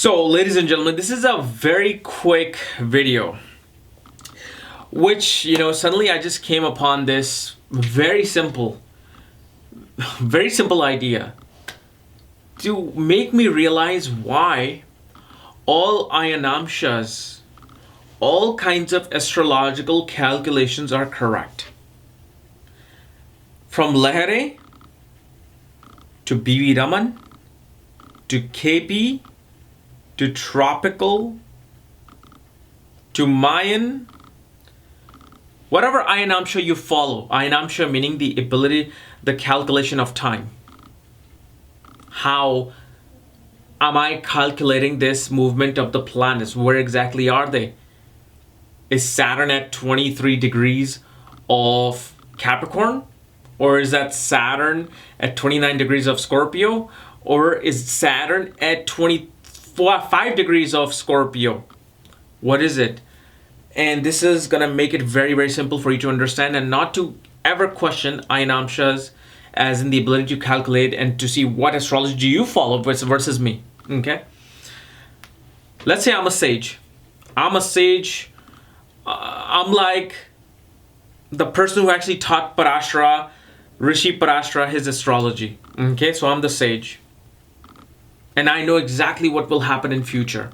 So, ladies and gentlemen, this is a very quick video, which, suddenly I just came upon this very simple idea to make me realize why all ayanamsas, all kinds of astrological calculations are correct. From Lahire to Raman to KP to tropical to Mayan, whatever ayanamsa you follow, ayanamsa meaning the ability, the calculation of time. How am I calculating this movement of the planets? Where exactly are they? Is Saturn at 23 degrees of Capricorn? Or is that Saturn at 29 degrees of Scorpio? Or is Saturn at 25 degrees of Scorpio? What is it? And this is going to make it very, very simple for you to understand and not to ever question ayanamsas as in the ability to calculate and to see what astrology do you follow versus me. Okay? Let's say I'm a sage. I'm like the person who actually taught Parashara, Rishi Parashara, his astrology. Okay, so I'm the sage. And I know exactly what will happen in future.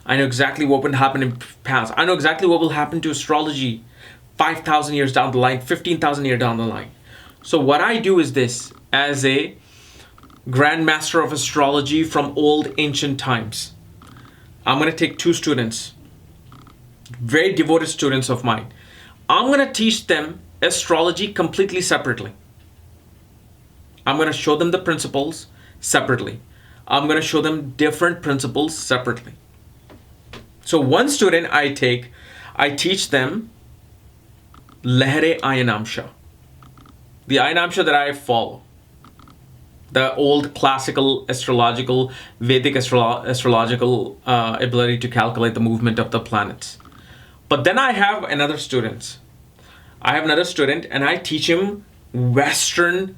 I know exactly what will happen in past. I know exactly what will happen to astrology 5,000 years down the line, 15,000 years down the line. So what I do is this, as a grandmaster of astrology from old ancient times. I'm going to take two students, very devoted students of mine. I'm going to teach them astrology completely separately. I'm going to show them the principles separately. I'm going to show them different principles separately. So one student I teach them Lahire ayanamsa. The ayanamsa that I follow. The old classical astrological, Vedic astrological ability to calculate the movement of the planets. But then I have another student. And I teach him Western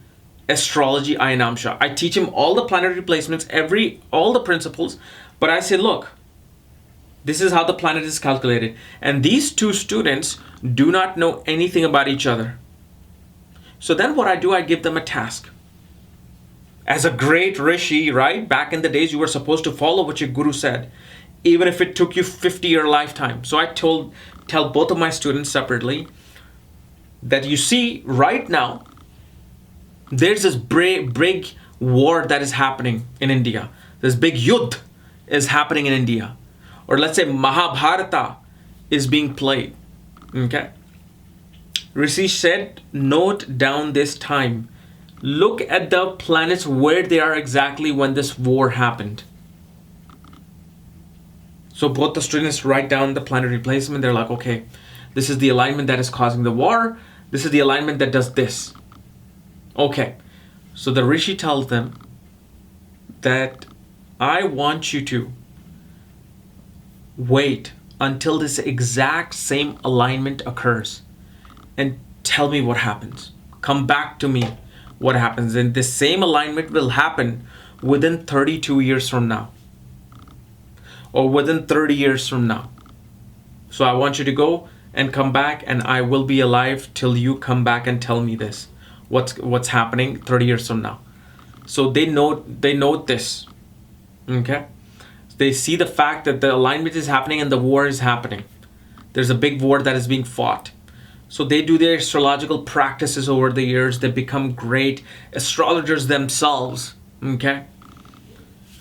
astrology ayanamsa. I teach him all the planetary placements, all the principles, but I say, look, this is how the planet is calculated. And these two students do not know anything about each other. So then what I do, I give them a task. As a great rishi, right? Back in the days, you were supposed to follow what your guru said, even if it took you 50-year lifetime. So I tell both of my students separately that you see right now, there's this big war that is happening in India. This big yuddh is happening in India. Or let's say Mahabharata is being played. Okay? Rishi said, note down this time. Look at the planets where they are exactly when this war happened. So both the students write down the planetary placement. They're like, okay, this is the alignment that is causing the war. This is the alignment that does this. Okay, so the Rishi tells them that I want you to wait until this exact same alignment occurs and tell me what happens. Come back to me what happens. And this same alignment will happen within 32 years from now or within 30 years from now. So I want you to go and come back, and I will be alive till you come back and tell me this. What's happening 30 years from now. So they note this. Okay? They see the fact that the alignment is happening and the war is happening. There's a big war that is being fought. So they do their astrological practices over the years. They become great astrologers themselves. Okay?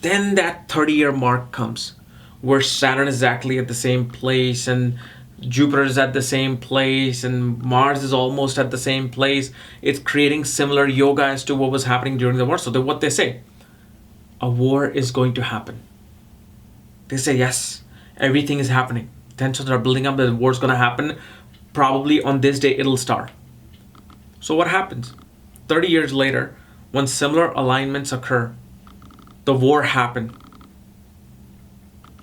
Then that 30-year mark comes where Saturn is exactly at the same place and Jupiter is at the same place and Mars is almost at the same place. It's creating similar yoga as to what was happening during the war. So what they say, a war is going to happen. They say, yes, everything is happening. Tensions are building up. The war is going to happen. Probably on this day, it'll start. So what happens? 30 years later, when similar alignments occur, the war happened.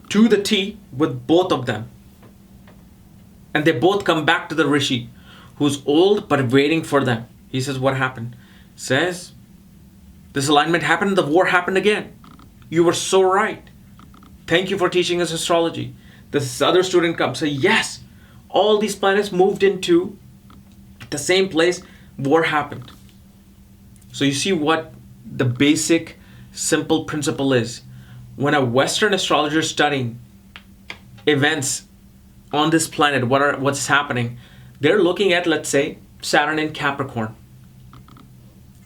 To the T with both of them. And they both come back to the Rishi, who's old but waiting for them. He says, what happened? Says, this alignment happened, the war happened again. You were so right. Thank you for teaching us astrology. This other student comes, say, yes, all these planets moved into the same place, war happened. So you see what the basic, simple principle is. When a Western astrologer is studying events on this planet, what's happening, they're looking at, let's say, Saturn in Capricorn.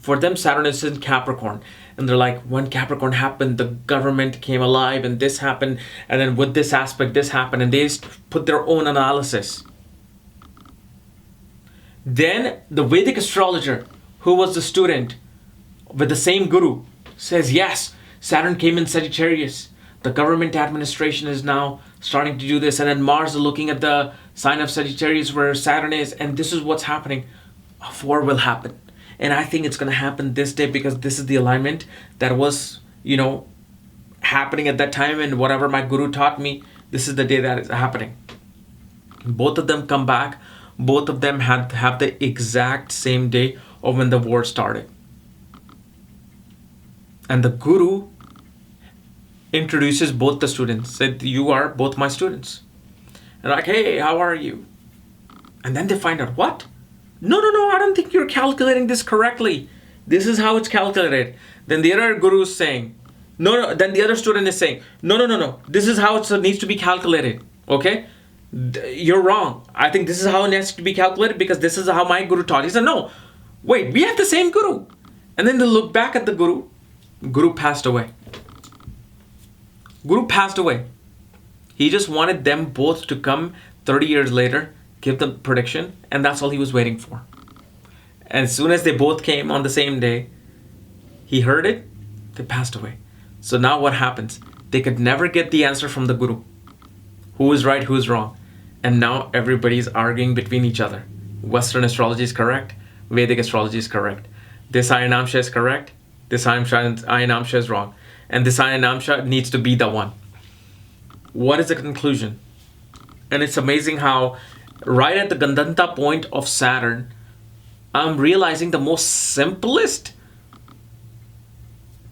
For them, Saturn is in Capricorn. And they're like, when Capricorn happened, the government came alive and this happened. And then with this aspect, this happened. And they put their own analysis. Then the Vedic astrologer, who was the student with the same guru, says, yes, Saturn came in Sagittarius. The government administration is now starting to do this. And then Mars is looking at the sign of Sagittarius where Saturn is. And this is what's happening. A war will happen. And I think it's going to happen this day because this is the alignment that was, happening at that time. And whatever my guru taught me, this is the day that is happening. Both of them come back. Both of them have the exact same day of when the war started. And the guru introduces both the students. Said, you are both my students. And like, hey, how are you? And then they find out, what? No, I don't think you're calculating this correctly. This is how it's calculated. Then the other guru is saying, no. Then the other student is saying, no. This is how it needs to be calculated. Okay? You're wrong. I think this is how it needs to be calculated because this is how my guru taught. He said, no, wait, we have the same guru. And then they look back at the guru. Guru passed away. Guru passed away. He just wanted them both to come 30 years later, give the prediction, and that's all he was waiting for. And as soon as they both came on the same day, he heard it, they passed away. So now what happens? They could never get the answer from the guru. Who is right, who is wrong? And now everybody's arguing between each other. Western astrology is correct. Vedic astrology is correct. This ayanamsa is correct. This ayanamsa is wrong. And this ayanamsa needs to be the one. What is the conclusion? And it's amazing how right at the Gandanta point of Saturn, I'm realizing the most simplest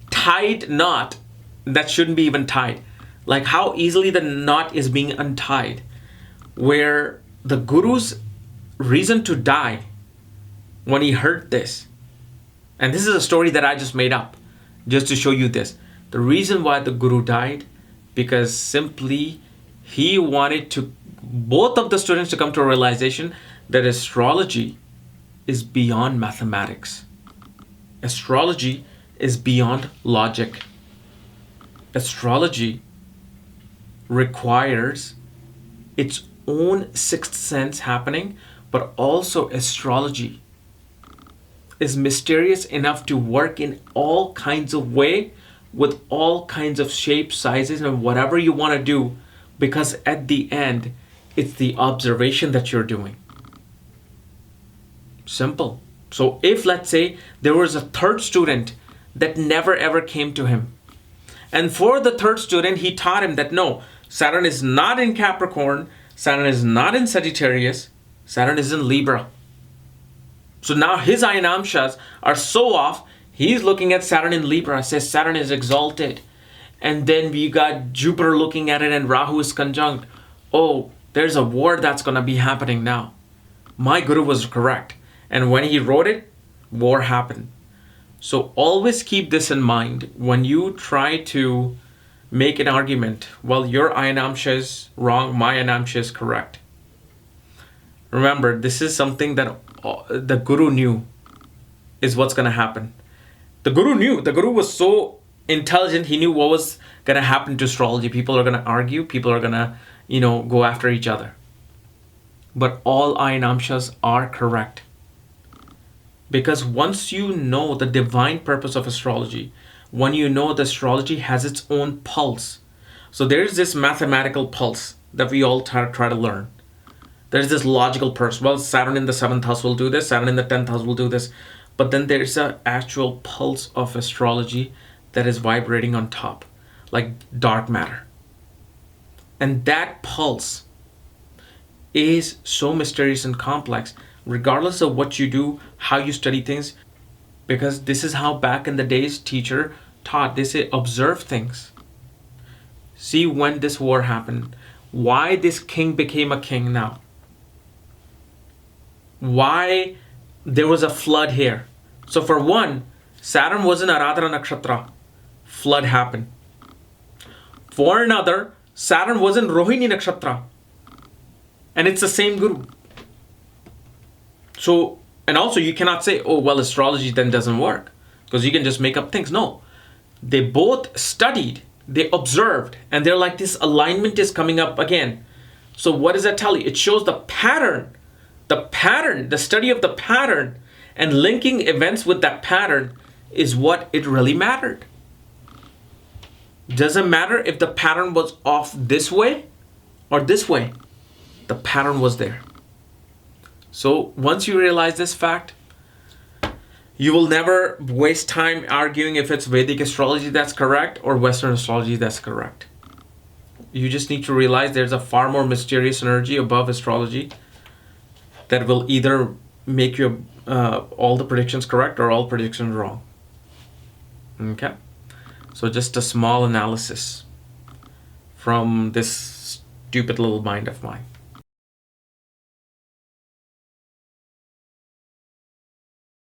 tied knot that shouldn't be even tied. Like how easily the knot is being untied. Where the guru's reason to die when he heard this, and this is a story that I just made up just to show you this. The reason why the guru died, because simply he wanted both of the students to come to a realization that astrology is beyond mathematics. Astrology is beyond logic. Astrology requires its own sixth sense happening, but also astrology is mysterious enough to work in all kinds of way with all kinds of shapes, sizes, and whatever you want to do, because at the end, it's the observation that you're doing. Simple. So if, let's say, there was a third student that never ever came to him, and for the third student, he taught him that no, Saturn is not in Capricorn, Saturn is not in Sagittarius, Saturn is in Libra. So now his ayanamshas are so off, he's looking at Saturn in Libra, says Saturn is exalted. And then we got Jupiter looking at it and Rahu is conjunct. Oh, there's a war that's going to be happening now. My guru was correct. And when he wrote it, war happened. So always keep this in mind when you try to make an argument. Well, your ayanamsha is wrong, my ayanamsha is correct. Remember, this is something that the guru knew is what's going to happen. The guru knew. The guru was so intelligent. He knew what was going to happen to astrology. People are going to argue. People are going to, go after each other. But all ayanamshas are correct. Because once you know the divine purpose of astrology, when you know the astrology has its own pulse. So there's this mathematical pulse that we all try to learn. There's this logical pulse. Well, Saturn in the 7th house will do this. Saturn in the 10th house will do this. But then there's an actual pulse of astrology that is vibrating on top, like dark matter. And that pulse is so mysterious and complex, regardless of what you do, how you study things, because this is how back in the days teacher taught. They say observe things. See when this war happened. Why this king became a king now. Why there was a flood here. So for one, Saturn was in Aradhana Nakshatra. Flood happened. For another, Saturn was in Rohini Nakshatra. And it's the same guru. So, and also you cannot say, oh, well, astrology then doesn't work. Because you can just make up things. No. They both studied, they observed, and they're like, this alignment is coming up again. So what does that tell you? It shows the pattern, the study of the pattern, and linking events with that pattern is what it really mattered. Doesn't matter if the pattern was off this way or this way. The pattern was there. So once you realize this fact, you will never waste time arguing if it's Vedic astrology that's correct or Western astrology that's correct. You just need to realize there's a far more mysterious energy above astrology that will either make your all the predictions correct or all predictions wrong. Okay? So just a small analysis from this stupid little mind of mine.